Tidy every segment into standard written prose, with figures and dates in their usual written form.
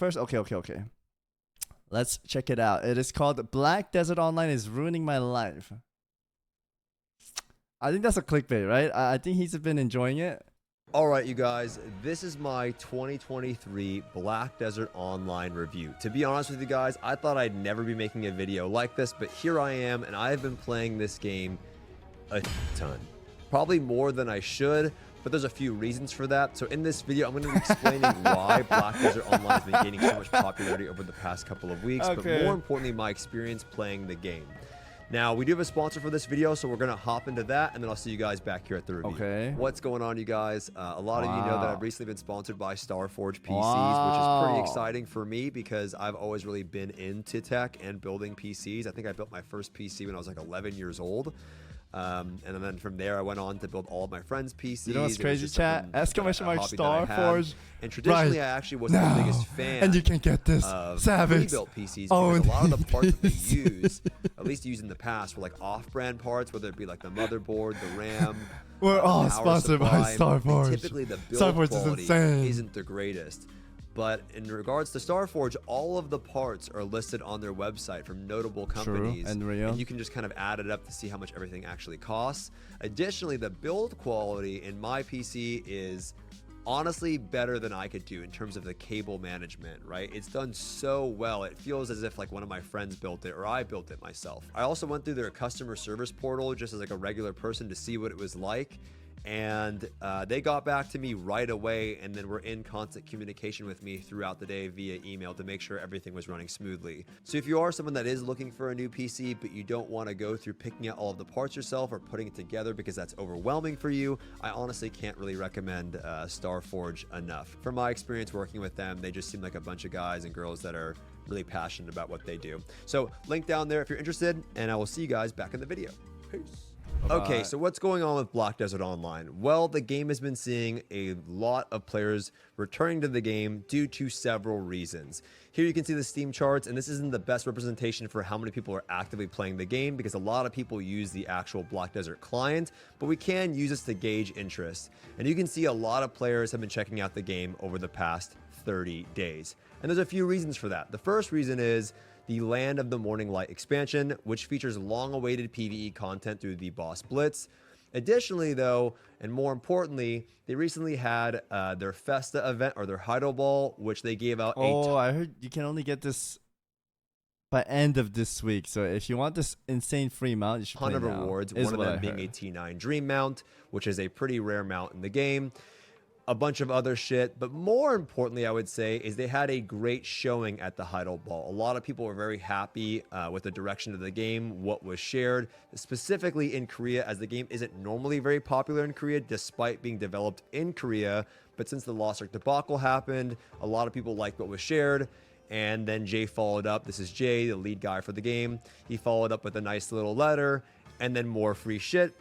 first, okay. Let's check it out. It is called Black Desert Online is Ruining My Life. I think that's a clickbait, right? I think he's been enjoying it. All right, you guys, this is my 2023 Black Desert Online review. To be honest with you guys, I thought I'd never be making a video like this, but here I am, and I've been playing this game a ton. Probably more than I should, but there's a few reasons for that. So in this video, I'm going to be explaining why Black Desert Online has been gaining so much popularity over the past couple of weeks, but more importantly, my experience playing the game. Now, we do have a sponsor for this video, so we're going to hop into that, and then I'll see you guys back here at the review. Okay. What's going on, you guys? A lot of you know that I've recently been sponsored by StarForge PCs, which is pretty exciting for me because I've always really been into tech and building PCs. I think I built my first PC when I was like 11 years old. And then from there, I went on to build all of my friends' PCs. You know what's crazy, chat? Exclamation mark StarForge. And traditionally, I actually wasn't the biggest fan. And you can get this Savix pre-built PCs because a lot of the parts that they use, at least used in the past, were like off-brand parts, whether it be like the motherboard, the RAM. We're all sponsored by StarForge. Typically, the build quality isn't the greatest. But in regards to StarForge, all of the parts are listed on their website from notable companies. And you can just kind of add it up to see how much everything actually costs. Additionally, the build quality in my PC is honestly better than I could do in terms of the cable management, right? It's done so well. It feels as if like one of my friends built it or I built it myself. I also went through their customer service portal just as like a regular person to see what it was like. And they got back to me right away, and then were in constant communication with me throughout the day via email to make sure everything was running smoothly. So if you are someone that is looking for a new PC, but you don't want to go through picking out all of the parts yourself or putting it together because that's overwhelming for you, I honestly can't really recommend StarForge enough. From my experience working with them, they just seem like a bunch of guys and girls that are really passionate about what they do. So link down there if you're interested, and I will see you guys back in the video. Peace. Okay, so what's going on with Black Desert Online? Well, the game has been seeing a lot of players returning to the game due to several reasons. Here you can see the Steam charts, and this isn't the best representation for how many people are actively playing the game because a lot of people use the actual Black Desert client, but we can use this to gauge interest. And you can see a lot of players have been checking out the game over the past 30 days. And there's a few reasons for that. The first reason is the Land of the Morning Light expansion, which features long-awaited PvE content through the Boss Blitz. Additionally, though, and more importantly, they recently had their Festa event or their Heido Ball, which they gave out. I heard you can only get this by end of this week. So if you want this insane free mount, you should play now. 100 rewards, one of them being a T9 Dream mount, which is a pretty rare mount in the game. A bunch of other shit, but more importantly, I would say, is they had a great showing at the Heido Ball. A lot of people were very happy with the direction of the game, what was shared, specifically in Korea, as the game isn't normally very popular in Korea, despite being developed in Korea. But since the Lost Ark debacle happened, a lot of people liked what was shared. And then Jay followed up. This is Jay, the lead guy for the game. He followed up with a nice little letter and then more free shit.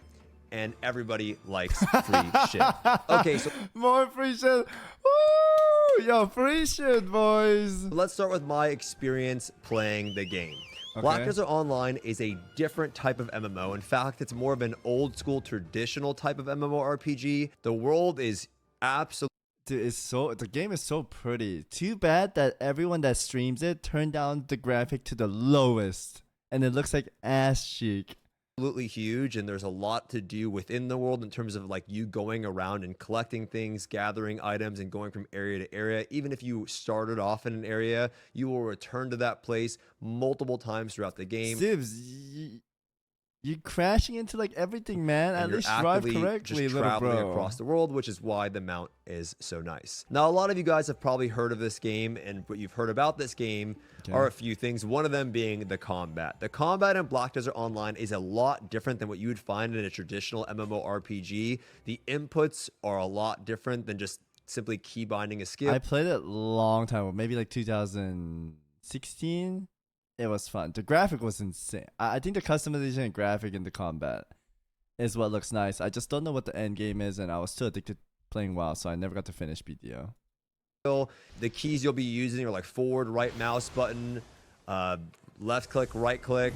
And everybody likes free shit. Okay, so more free shit. Woo! Yo, free shit, boys. Let's start with my experience playing the game. Black Desert Online is a different type of MMO. In fact, it's more of an old school traditional type of MMORPG. The world is absolutely the game is so pretty. Too bad that everyone that streams it turned down the graphic to the lowest, and it looks like ass cheek. Absolutely huge, and there's a lot to do within the world in terms of like you going around and collecting things, gathering items, and going from area to area. Even if you started off in an area, you will return to that place multiple times throughout the game. Sibs, you crashing into like everything, man. And at least drive correctly, just little traveling bro. across the world, which is why the mount is so nice. Now, a lot of you guys have probably heard of this game, and what you've heard about this game are a few things. One of them being the combat. The combat in Black Desert Online is a lot different than what you would find in a traditional MMORPG. The inputs are a lot different than just simply key binding a skill. I played it a long time ago, maybe like 2016. It was fun. The graphic was insane. I think the customization and graphic in the combat is what looks nice. I just don't know what the end game is, and I was too addicted to playing WoW, so I never got to finish BDO. The keys you'll be using are like forward, right mouse button, left click, right click,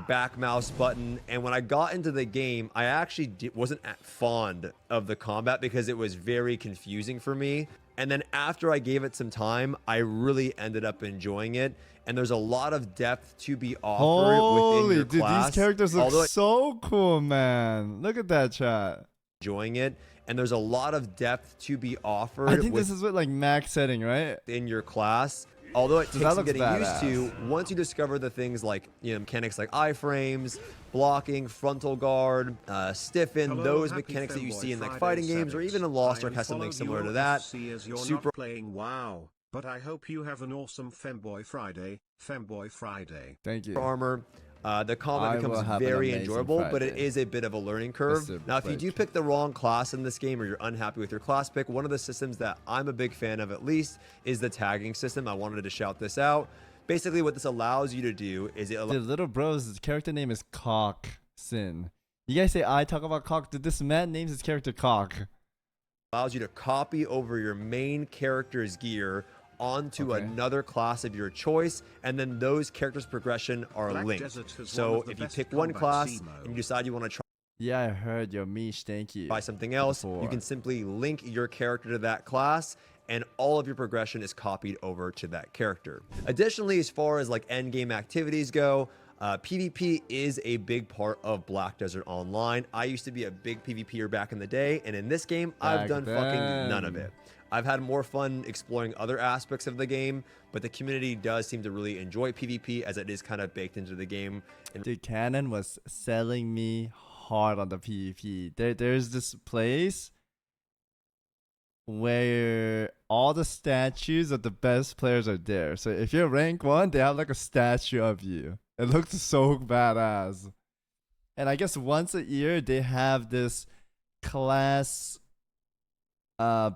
back mouse button. And when I got into the game, I actually wasn't fond of the combat because it was very confusing for me. And then after I gave it some time, I really ended up enjoying it. And there's a lot of depth to be offered within Holy your dude, class. these characters look although so cool, man. Look at that chat. enjoying it, and there's a lot of depth to be offered I think this is with like max setting, right? in your class. Although it Dude, takes that some looks getting used badass. to, once you discover the things like mechanics like iframes, blocking, frontal guard, stiffen, Hello, those happy mechanics that you Femboy see in like Friday, fighting games or Savix. even in Lost I Ark has something unfollowed similar you to that. as you're Super not playing WoW, but I hope you have an awesome Femboy Friday. Thank you. armor. The I combat will becomes have an very amazing enjoyable, but it Friday. is a bit of a learning curve. Just to Now, if you like- do pick the wrong class in this game or you're unhappy with your class pick, one of the systems that I'm a big fan of at least is the tagging system. I wanted to shout this out. Basically, what this allows you to do is it The little bro's character name is Cock Sin. You guys say I talk about Cock. Did this man names his character Cock? allows you to copy over your main character's gear onto Okay. another class of your choice, and then those characters' progression are Black linked. Desert has one So of the if you best pick one combat class C-mode. and you decide you want to Yeah, I heard your Mish. Thank you. try something else, you can simply link your character to that class, and all of your progression is copied over to that character. Additionally, as far as like end game activities go, PvP is a big part of Black Desert Online. I used to be a big PvPer back in the day, and in this game, I've Back done fucking none of then. it. I've had more fun exploring other aspects of the game, but the community does seem to really enjoy PvP as it is kind of baked into the game. And Dude, Canon was selling me hard on the PvP. There's this place where all the statues of the best players are there. So if you're rank 1, they have like a statue of you. It looks so badass. And I guess once a year they have this class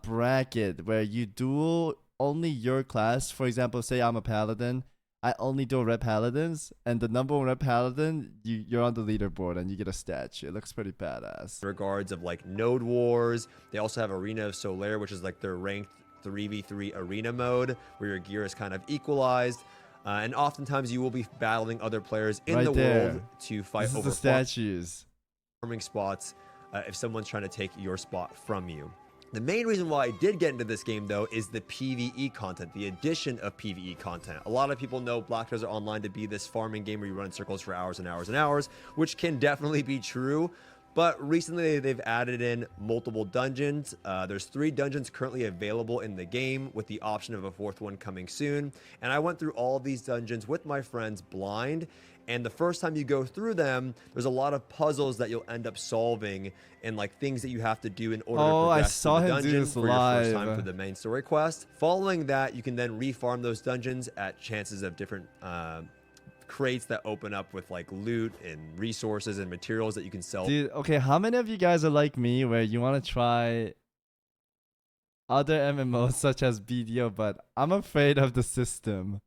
bracket where you duel only your class. For example, say I'm a paladin. I only do red paladins, and the number 1 red paladin, you're on the leaderboard and you get a statue. It looks pretty badass. regards of like node wars, they also have Arena of Solaire, which is like their ranked 3v3 arena mode where your gear is kind of equalized. And oftentimes you will be battling other players in Right the there. world to fight This is over the statues. farming spots if someone's trying to take your spot from you. The main reason why I did get into this game, though, is the PvE content, the addition of PvE content. A lot of people know Black Desert Online to be this farming game where you run in circles for hours and hours and hours, which can definitely be true. But recently, they've added in multiple dungeons. There's 3 dungeons currently available in the game, with the option of a 4th one coming soon. And I went through all of these dungeons with my friends blind. And the first time you go through them, there's a lot of puzzles that you'll end up solving and like things that you have to do in order to Oh, I progress saw through the him do dungeon this for your first live. time for the main story quest. Following that, you can then refarm those dungeons at chances of different crates that open up with like loot and resources and materials that you can sell. Dude, okay, how many of you guys are like me where you want to try other MMOs such as BDO, but I'm afraid of the system.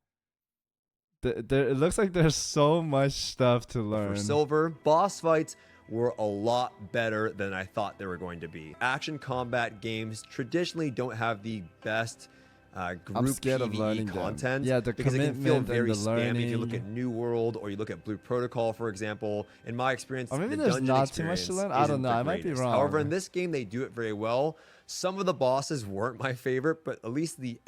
It looks like there's so much stuff to learn. For silver, boss fights were a lot better than I thought they were going to be. Action combat games traditionally don't have the best group scared of PvE learning them. content, Yeah, the because it can feel commitment and very the spammy. If you look learning. at New World or you look at Blue Protocol, for example, in my experience, Or maybe the there's dungeon not too much to experience learn. I don't isn't know. the I might be greatest. wrong. However, in this game, they do it very well. Some of the bosses weren't my favorite, but at least the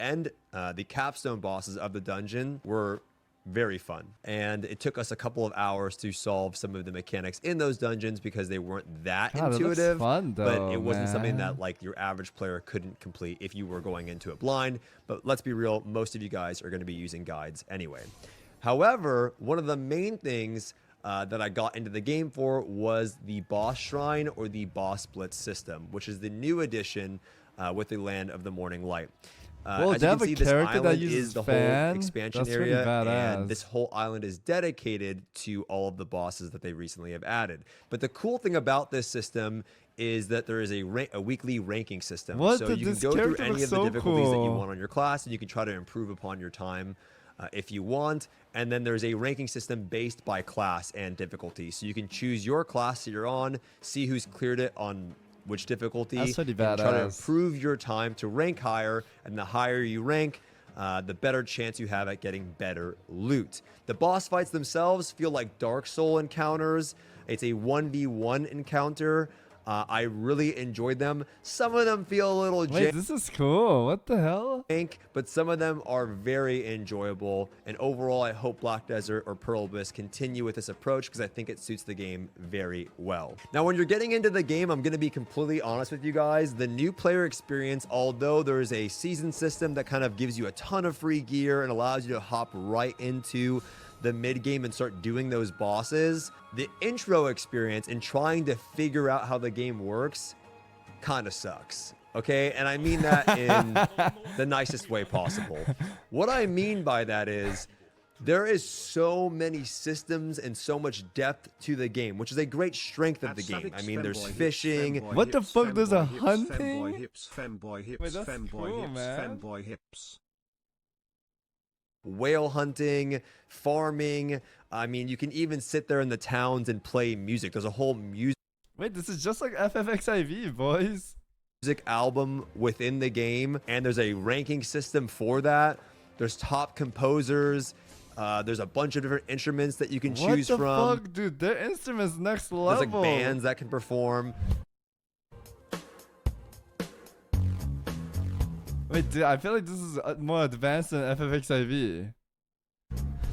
capstone bosses of the dungeon were very fun. And it took us a couple of hours to solve some of the mechanics in those dungeons because they weren't that God, it looks intuitive. fun, but though, it wasn't something man. that like your average player couldn't complete if you were going into it blind. But let's be real, most of you guys are going to be using guides anyway. However, one of the main things that I got into the game for was the boss shrine or the boss blitz system, which is the new addition with the Land of the Morning Light. Whoa, As they you have can a see, this character that island uses is the fan? whole expansion That's pretty area, badass. and this whole island is dedicated to all of the bosses that they recently have added. But the cool thing about this system is that there is a weekly ranking system. What? So you can This go through character any looks of the so difficulties that you cool. want on your class, and you can try to improve upon your time if you want. And then there's a ranking system based by class and difficulty. So you can choose your class that you're on, see who's cleared it on which difficulty, That's pretty and try to badass. improve your time to rank higher. And the higher you rank, the better chance you have at getting better loot. The boss fights themselves feel like Dark Soul encounters. It's a 1v1 encounter. I really enjoyed them. Some of them feel a little Wait, this is cool. What the hell? jank, but some of them are very enjoyable. And overall, I hope Black Desert or Pearl Abyss continue with this approach because I think it suits the game very well. Now, when you're getting into the game, I'm going to be completely honest with you guys. The new player experience, although there is a season system that kind of gives you a ton of free gear and allows you to hop right into the mid game and start doing those bosses, the intro experience and trying to figure out how the game works kind of sucks. Okay, and I mean that in the nicest way possible. What I mean by that is there is so many systems and so much depth to the game, which is a great strength of the game. I mean, there's fishing. What the fuck? There's a hunting? Wait, that's cool, man. femboy hips. Whale hunting, farming. I mean, you can even sit there in the towns and play music. There's a whole music Wait, this is just like FFXIV, boys. album within the game, and there's a ranking system for that. There's top composers. There's a bunch of different instruments that you can choose from. What the fuck, dude? Their instruments next level. There's like bands that can perform. Wait, dude, I feel like this is more advanced than FFXIV.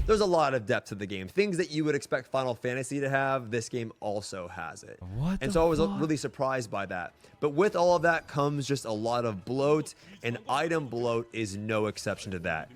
There's a lot of depth to the game. Things that you would expect Final Fantasy to have, this game also has it. What And the so I was fuck? really surprised by that. But with all of that comes just a lot of bloat, and item bloat is no exception to that.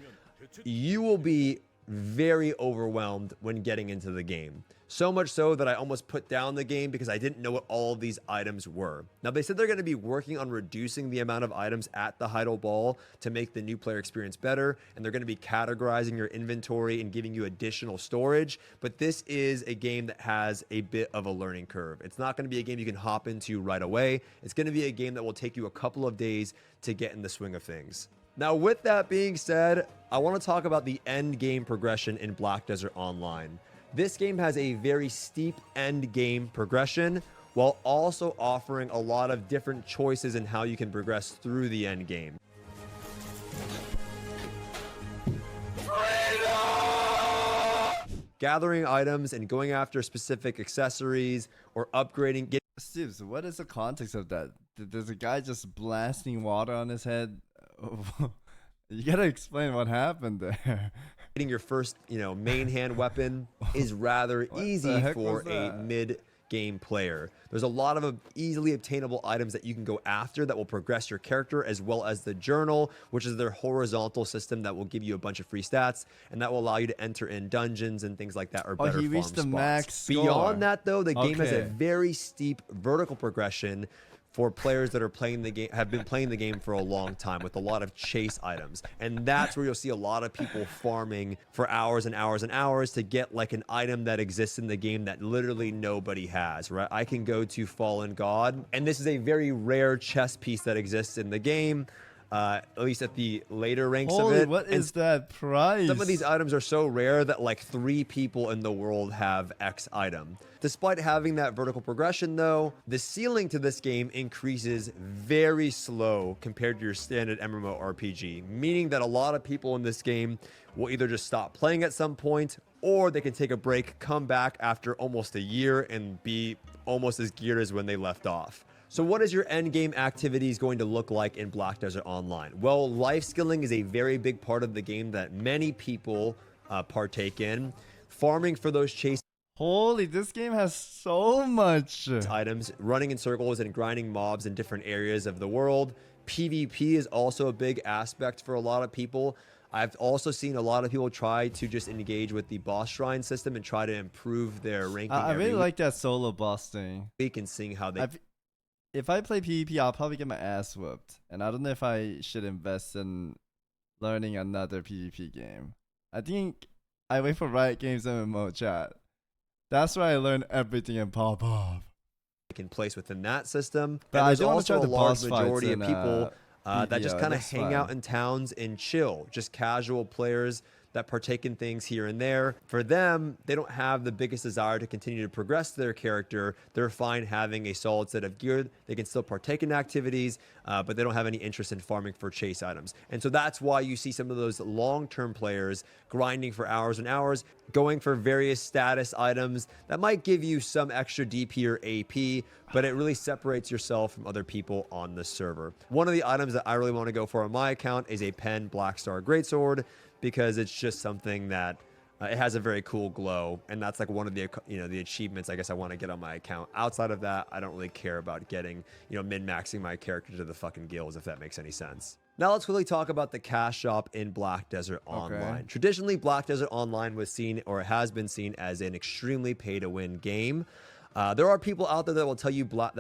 You will be very overwhelmed when getting into the game. So much so that I almost put down the game because I didn't know what all of these items were. Now, they said they're going to be working on reducing the amount of items at the Heidel Ball to make the new player experience better, and they're going to be categorizing your inventory and giving you additional storage. But this is a game that has a bit of a learning curve. It's not going to be a game you can hop into right away. It's going to be a game that will take you a couple of days to get in the swing of things. Now, with that being said, I want to talk about the end game progression in Black Desert Online. This game has a very steep end game progression while also offering a lot of different choices in how you can progress through the end game. Gathering items and going after specific accessories or upgrading. Steve, so what is the context of that? There's a guy just blasting water on his head. You gotta explain what happened there. Getting your first, main hand weapon is rather easy for a mid-game player. There's a lot of easily obtainable items that you can go after that will progress your character, as well as the journal, which is their horizontal system that will give you a bunch of free stats, and that will allow you to enter in dungeons and things like that, or better he farm reached the spots. max score. Beyond that, though, the game has a Okay. very steep vertical progression for players that are playing the game, have been playing the game for a long time, with a lot of chase items. And that's where you'll see a lot of people farming for hours and hours and hours to get like an item that exists in the game that literally nobody has, right? I can go to Fallen God, and this is a very rare chess piece that exists in the game, at least at the later ranks Holy, of it. what And is that price? some of these items are so rare that like 3 people in the world have X item. Despite having that vertical progression though, the ceiling to this game increases very slow compared to your standard MMORPG, meaning that a lot of people in this game will either just stop playing at some point, or they can take a break, come back after almost a year, and be almost as geared as when they left off. So what is your end game activities going to look like in Black Desert Online? Well, life skilling is a very big part of the game that many people partake in. Farming for those chase Holy, this game has so much. items, running in circles and grinding mobs in different areas of the world. PvP is also a big aspect for a lot of people. I've also seen a lot of people try to just engage with the boss shrine system and try to improve their ranking I every really like that solo boss thing. week and seeing how they If I play PvP, I'll probably get my ass whooped. And I don't know if I should invest in learning another PvP game. I think I wait for Riot Games MMO chat. That's where I learn everything in Pop-Up. can place within that system. But And I there's do wanna also try a the large boss majority fights of in, people that just BDO. kind of That's hang fun. out in towns and chill, just casual players that partake in things here and there. For them, they don't have the biggest desire to continue to progress their character. They're fine having a solid set of gear. They can still partake in activities, but they don't have any interest in farming for chase items. And so that's why you see some of those long-term players grinding for hours and hours, going for various status items that might give you some extra DP or AP, but it really separates yourself from other people on the server. One of the items that I really want to go for on my account is a Pen Black Star Greatsword, because it's just something that it has a very cool glow, and that's like one of the the achievements I guess I want to get on my account. Outside of that, I don't really care about getting min-maxing my character to the fucking gills, if that makes any sense. Now let's quickly talk about the cash shop in Black Desert Online. Traditionally, Black Desert Online was seen, or has been seen, as an extremely pay-to-win game. There are people out there that will tell you Black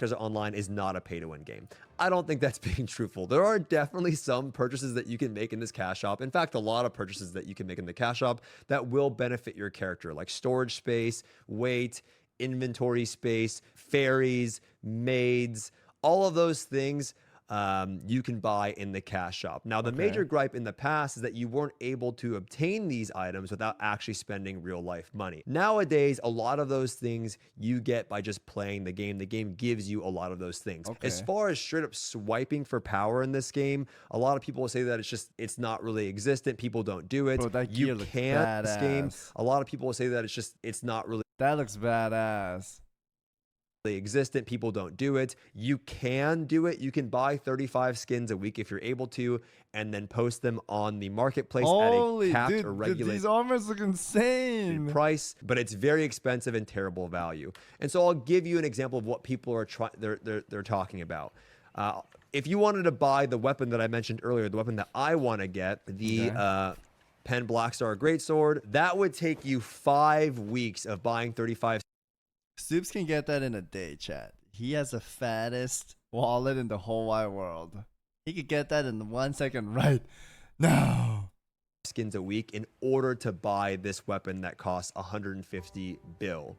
Desert Online is not a pay-to-win game. I don't think that's being truthful. There are definitely some purchases that you can make in this cash shop. In fact, a lot of purchases that you can make in the cash shop that will benefit your character, like storage space, weight, inventory space, fairies, maids, all of those things. You can buy in the cash shop. Now, the major gripe in the past is that you weren't able to obtain these items without actually spending real life money. Nowadays, a lot of those things you get by just playing the game. The game gives you a lot of those things. As far as straight up swiping for power in this game, a lot of people will say that it's not really existent. People don't do it. Bro, that you can't this game. A lot of people will say that it's not really. That looks badass. Existent. People don't do it. You can do it. You can buy 35 skins a week if you're able to, and then post them on the marketplace at a capped or regulated these armors look insane price, but it's very expensive and terrible value. And so I'll give you an example of what people are they're talking about. If you wanted to buy the weapon that I mentioned earlier, the weapon that I want to get, the Pen Black Star Greatsword, that would take you 5 weeks of buying 35. Stoops can get that in a day, chat. He has the fattest wallet in the whole wide world. He could get that in 1 second right now. Skins a week in order to buy this weapon that costs 150 bill.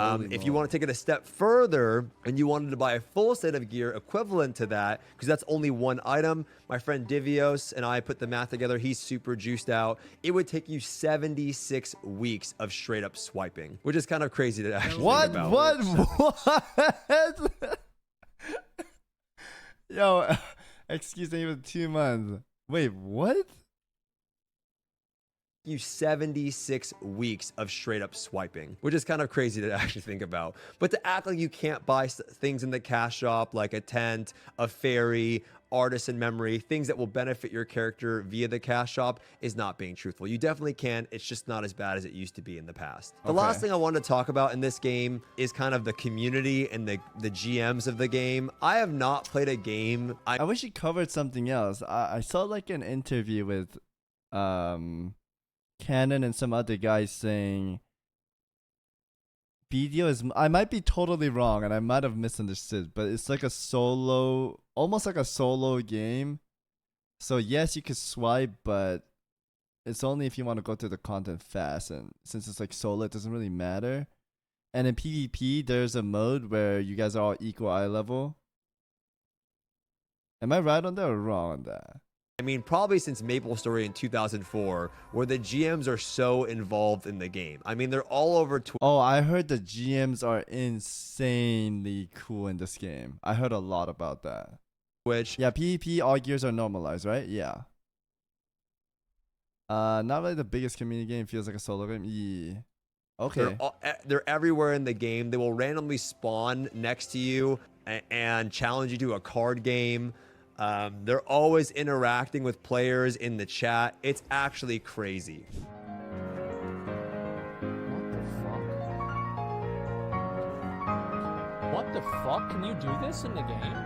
If you want to take it a step further and you wanted to buy a full set of gear equivalent to that, because that's only one item, my friend Divios and I put the math together. He's super juiced out. It would take you 76 weeks of straight up swiping, which is kind of crazy to actually think about. What? Yo, excuse me, it was 2 months. Wait, what? You 76 weeks of straight up swiping, which is kind of crazy to actually think about. But to act like you can't buy things in the cash shop, like a tent, a fairy, artisan memory, things that will benefit your character via the cash shop, is not being truthful. You definitely can. It's just not as bad as it used to be in the past. The last thing I wanted to talk about in this game is kind of the community and the GMs of the game. I have not played a game. I wish you covered something else. I saw like an interview with Canon and some other guys saying BDO is, I might be totally wrong and I might have misunderstood, but it's like a solo, almost like a solo game. So yes, you could swipe, but it's only if you want to go through the content fast, and since it's like solo, it doesn't really matter. And in PvP, there's a mode where you guys are all equal eye level. Am I right on that or wrong on that? I mean, probably since MapleStory in 2004, where the GMs are so involved in the game. I mean, they're all over Twitter. Oh, I heard the GMs are insanely cool in this game. I heard a lot about that. Yeah, PvP, all gears are normalized, right? Yeah. Not really the biggest community game. Feels like a solo game. Yeah. Okay. They're everywhere in the game. They will randomly spawn next to you and challenge you to a card game. They're always interacting with players in the chat. It's actually crazy. What the fuck? Can you do this in the game?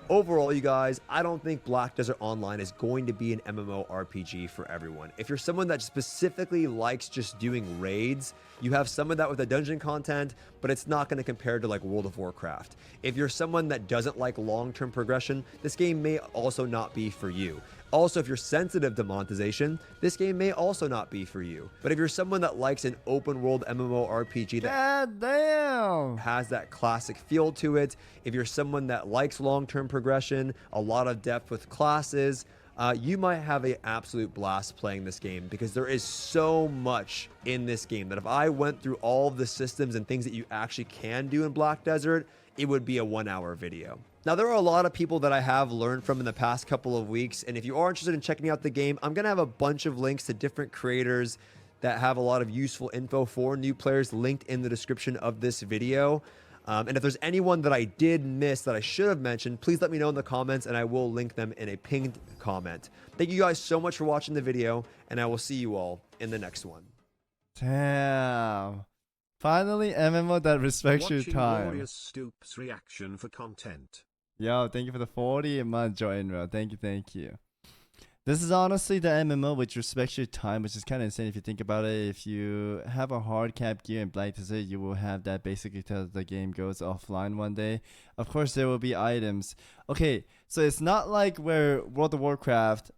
Overall, you guys, I don't think Black Desert Online is going to be an MMORPG for everyone. If you're someone that specifically likes just doing raids, you have some of that with the dungeon content, but it's not going to compare to like World of Warcraft. If you're someone that doesn't like long-term progression, this game may also not be for you. Also, if you're sensitive to monetization, this game may also not be for you. But if you're someone that likes an open world MMORPG that God damn. has that classic feel to it, if you're someone that likes long-term progression, a lot of depth with classes, you might have an absolute blast playing this game, because there is so much in this game that if I went through all of the systems and things that you actually can do in Black Desert, it would be a 1-hour video. Now, there are a lot of people that I have learned from in the past couple of weeks, and if you are interested in checking out the game, I'm going to have a bunch of links to different creators that have a lot of useful info for new players linked in the description of this video. And if there's anyone that I did miss that I should have mentioned, please let me know in the comments, and I will link them in a pinned comment. Thank you guys so much for watching the video, and I will see you all in the next one. Damn. Finally, MMO that respects your Watching time. Glorious Stoops reaction for content. Yo, thank you for the 40-month join, bro. Thank you, thank you. This is honestly the MMO which respects your time, which is kind of insane if you think about it. If you have a hard cap gear in Black Desert, you will have that basically till the game goes offline one day. Of course, there will be items. Okay, so it's not like where World of Warcraft,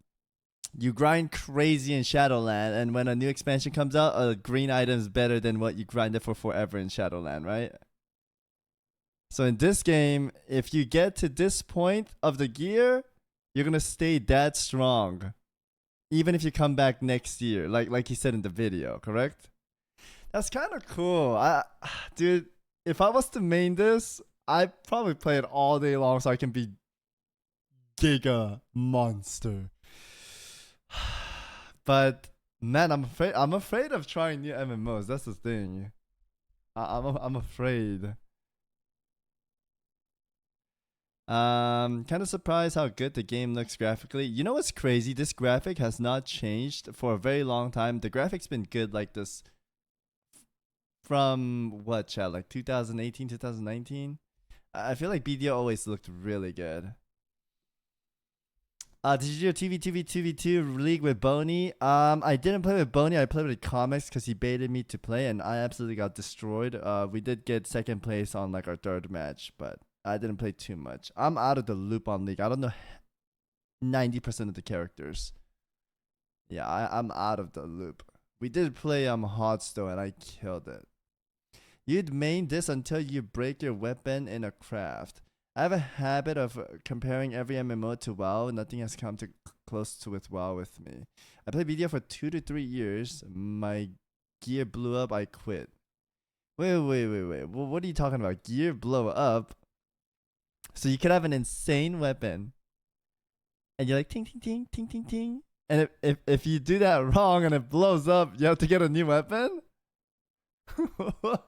you grind crazy in Shadowland, and when a new expansion comes out, a green item is better than what you grinded for forever in Shadowland, right? So in this game, if you get to this point of the gear, you're gonna stay that strong, even if you come back next year, like he said in the video, correct? That's kind of cool. Dude, if I was to main this, I'd probably play it all day long so I can be Giga Monster. But man, I'm afraid of trying new MMOs. That's the thing. I'm afraid. Kind of surprised how good the game looks graphically. You know what's crazy? This graphic has not changed for a very long time. The graphic's been good like this from what, chat? Like 2018, 2019? I feel like BDO always looked really good. Did you do a TV2 league with Boney? I didn't play with Boney. I played with Comics because he baited me to play, and I absolutely got destroyed. We did get second place on like our third match, but I didn't play too much. I'm out of the loop on League. I don't know 90% of the characters. Yeah, I'm out of the loop. We did play Hearthstone and I killed it. You'd main this until you break your weapon in a craft. I have a habit of comparing every MMO to WoW. Nothing has come close to with WoW with me. I played BDO for 2 to 3 years. My gear blew up. I quit. Wait. Well, what are you talking about? Gear blow up? So you could have an insane weapon, and you're like ting ting ting ting ting ting, and if you do that wrong and it blows up, you have to get a new weapon. What?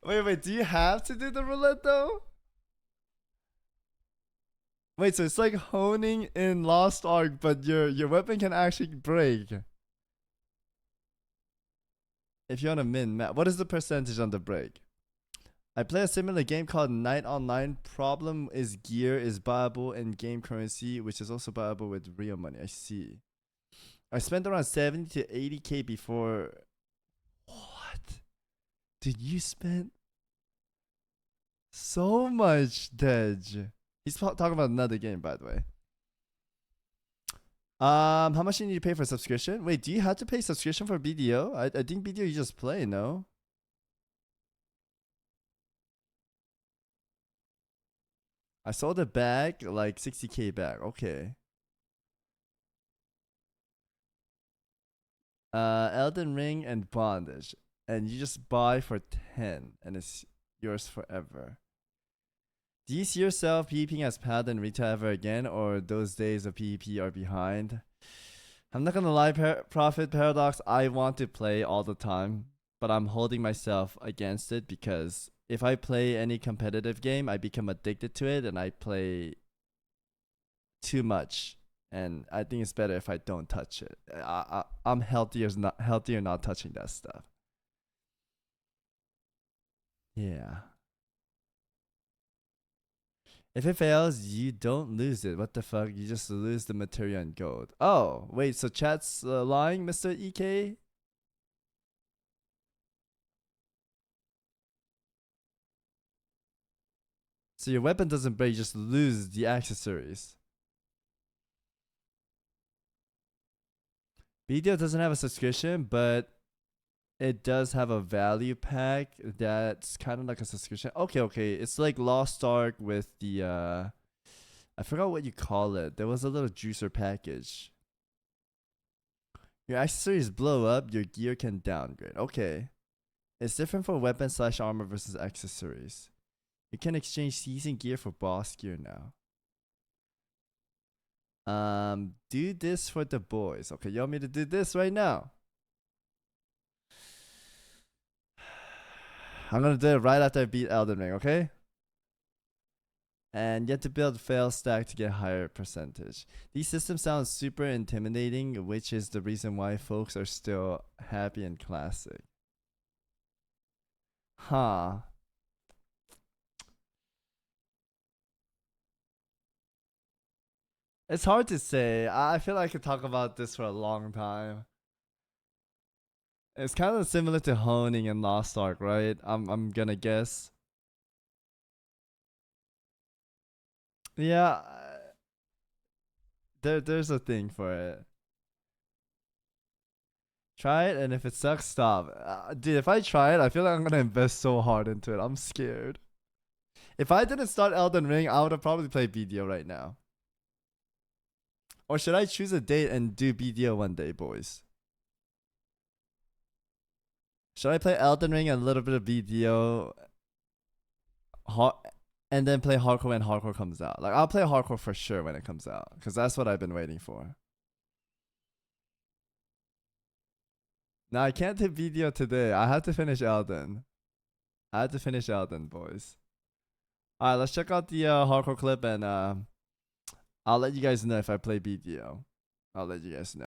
Wait. Do you have to do the roulette though? Wait, so it's like honing in Lost Ark, but your weapon can actually break. If you want to min map, what is the percentage on the break? I play a similar game called Night Online. Problem is gear is buyable in game currency, which is also buyable with real money. I see. I spent around 70 to 80k before. What? Did you spend so much, Dej? He's talking about another game, by the way. How much do you need to pay for a subscription? Wait, do you have to pay subscription for BDO? I think BDO you just play, no? I sold a bag, like 60k bag. Okay. Elden Ring and Bondage. And you just buy for 10 and it's yours forever. Do you see yourself PvPing as Paladin Rita ever again, or those days of PvP are behind? I'm not gonna lie, Prophet Paradox, I want to play all the time, but I'm holding myself against it because if I play any competitive game, I become addicted to it and I play too much. And I think it's better if I don't touch it. I'm healthier not touching that stuff. Yeah. If it fails, you don't lose it. What the fuck? You just lose the material and gold. Oh, wait, so chat's lying, Mr. EK? So your weapon doesn't break, you just lose the accessories. BDO doesn't have a subscription, but it does have a value pack that's kind of like a subscription. Okay. It's like Lost Ark with the I forgot what you call it. There was a little juicer package. Your accessories blow up, your gear can downgrade. Okay. It's different for weapon / armor versus accessories. You can exchange season gear for boss gear now. Do this for the boys. Okay, you want me to do this right now? I'm gonna do it right after I beat Elden Ring, okay? And you have to build fail stack to get higher percentage. These systems sound super intimidating, which is the reason why folks are still happy and classic. Huh. It's hard to say. I feel like I could talk about this for a long time. It's kind of similar to honing in Lost Ark, right? I'm gonna guess. Yeah, there's a thing for it. Try it, and if it sucks, stop. Dude, if I try it, I feel like I'm gonna invest so hard into it. I'm scared. If I didn't start Elden Ring, I would have probably played BDO right now. Or should I choose a date and do BDO one day, boys? Should I play Elden Ring and a little bit of BDO, and then play hardcore when hardcore comes out? Like, I'll play hardcore for sure when it comes out, because that's what I've been waiting for. No, I can't do BDO today. I have to finish Elden. I have to finish Elden, boys. Alright, let's check out the hardcore clip, and I'll let you guys know if I play BDO. I'll let you guys know.